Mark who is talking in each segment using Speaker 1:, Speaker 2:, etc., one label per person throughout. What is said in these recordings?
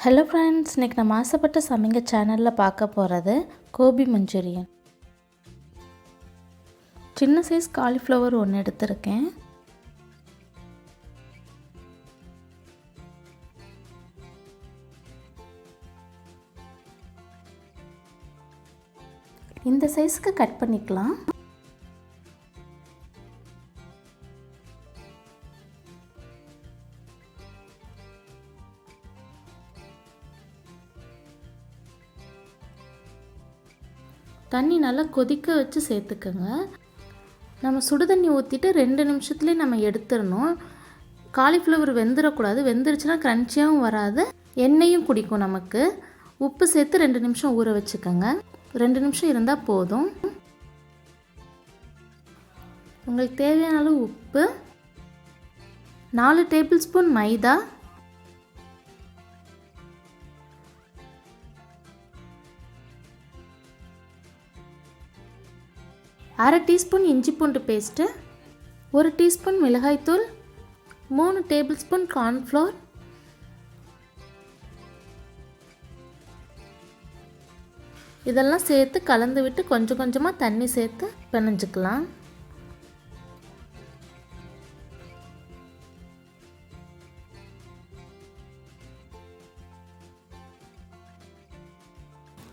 Speaker 1: Hello friends, இன்றைக்கி நம்ம ஆசைப்பட்ட சமைங்க சேனலில் பார்க்க போகிறது கோபி மஞ்சூரியன். சின்ன சைஸ் காலிஃப்ளவர் ஒன்று எடுத்திருக்கேன். இந்த சைஸ்க்கு கட் பண்ணிக்கலாம். தண்ணி நல்லா கொதிக்க வச்சு சேர்த்துக்கோங்க. நம்ம சுடு தண்ணி ஊற்றிட்டு 2 நிமிஷத்துலேயே நம்ம எடுத்துடணும். காலிஃப்ளவர் வெந்துடக்கூடாது. வெந்துருச்சுன்னா க்ரன்ச்சியாகவும் வராது, எண்ணெயும் குடிக்கும் நமக்கு. உப்பு சேர்த்து 2 நிமிஷம் ஊற வச்சுக்கோங்க. 2 நிமிஷம் இருந்தால் போதும். உங்களுக்கு தேவையான அளவு உப்பு, 4 டேபிள் ஸ்பூன் மைதா, அரை டீஸ்பூன் இஞ்சி பூண்டு பேஸ்ட்டு, 1 டீஸ்பூன் மிளகாய்த்தூள், 3 டேபிள் ஸ்பூன் கார்ன்ஃப்ளவர், இதெல்லாம் சேர்த்து கலந்து விட்டு கொஞ்சம் கொஞ்சமாக தண்ணி சேர்த்து பிணைஞ்சிக்கலாம்.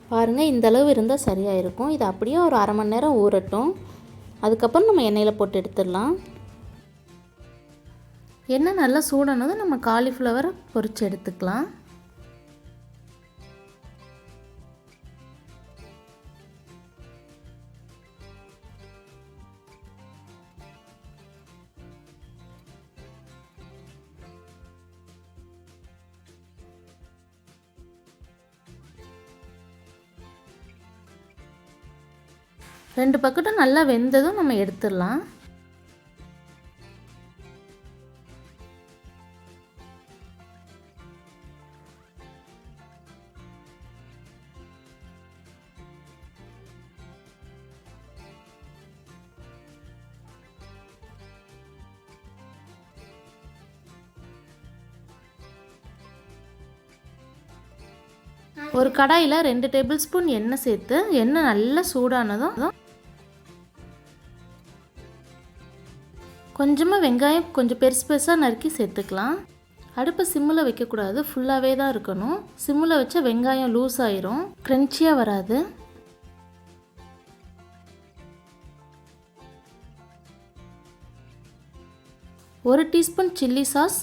Speaker 1: பாருங்கள், இந்த அளவு இருந்தால் சரியாக இருக்கும். இது அப்படியே ஒரு அரை மணி நேரம் ஊறட்டும். அதுக்கப்புறம் நம்ம எண்ணெயில் போட்டு எடுத்துடலாம். எண்ணெய் நல்லா சூடானதும் நம்ம காலிஃப்ளவரை பொரித்து எடுத்துக்கலாம். ரெண்டு பக்கட்டும் நல்லா வெந்ததும் நம்ம எடுத்துடலாம். ஒரு கடாயில் 2 டேபிள் ஸ்பூன் எண்ணெய் சேர்த்து, எண்ணெய் நல்லா சூடானதும் கொஞ்சமாக வெங்காயம் கொஞ்சம் பெருசு பெருசாக நறுக்கி சேர்த்துக்கலாம். அடுப்பை சிம்மில் வைக்கக்கூடாது, ஃபுல்லாகவே தான் இருக்கணும். சிம்மில் வச்சா வெங்காயம் லூஸ் ஆயிரும், க்ரன்ச்சியாக வராது. ஒரு teaspoon chilli sauce,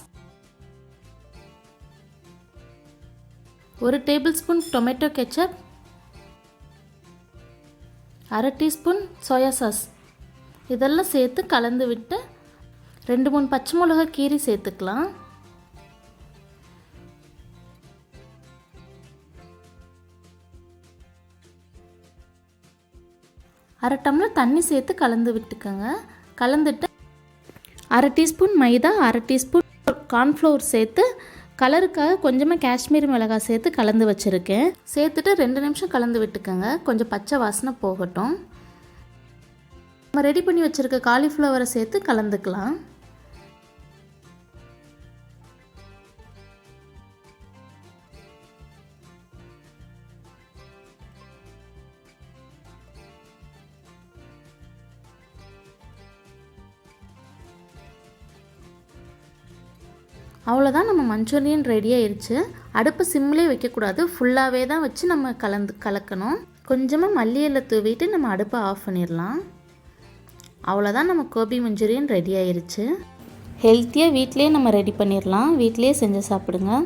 Speaker 1: 1 table spoon tomato ketchup, அரை டீஸ்பூன் சோயா சாஸ், இதெல்லாம் சேர்த்து கலந்து விட்டு 2-3 பச்சை மிளகாய் கீரி சேர்த்துக்கலாம். அரை டம்ளர் தண்ணி சேர்த்து கலந்து விட்டுக்கோங்க. கலந்துட்டு அரை டீஸ்பூன் மைதா, அரை டீஸ்பூன் கார்ன்ஃப்ளவர் சேர்த்து கலருக்காக கொஞ்சமாக காஷ்மீரி மிளகாய் சேர்த்து கலந்து வச்சுருக்கேன். சேர்த்துட்டு 2 நிமிஷம் கலந்து விட்டுக்கோங்க. கொஞ்சம் பச்சை வாசனை போகட்டும். நம்ம ரெடி பண்ணி வச்சுருக்க காலிஃப்ளவரை சேர்த்து கலந்துக்கலாம். அவ்வளோதான், நம்ம மஞ்சூரியன் ரெடி ஆயிடுச்சு. அடுப்பு சிம்மிலே வைக்கக்கூடாது, ஃபுல்லாகவே தான் வச்சு நம்ம கலக்கணும். கொஞ்சமாக மல்லி இலை தூவிட்டு நம்ம அடுப்பை ஆஃப் பண்ணிடலாம். அவ்வளோதான், நம்ம கோபி மஞ்சூரியன் ரெடி ஆயிடுச்சு. ஹெல்த்தியாக வீட்டிலே நம்ம ரெடி பண்ணிடலாம். வீட்டிலே செஞ்சு சாப்பிடுங்க.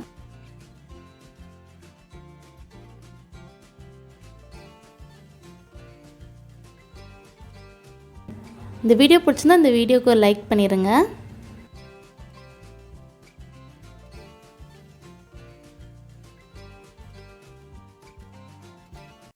Speaker 1: இந்த வீடியோ பிடிச்சிருந்தா இந்த வீடியோக்கு ஒரு லைக் பண்ணிடுங்க.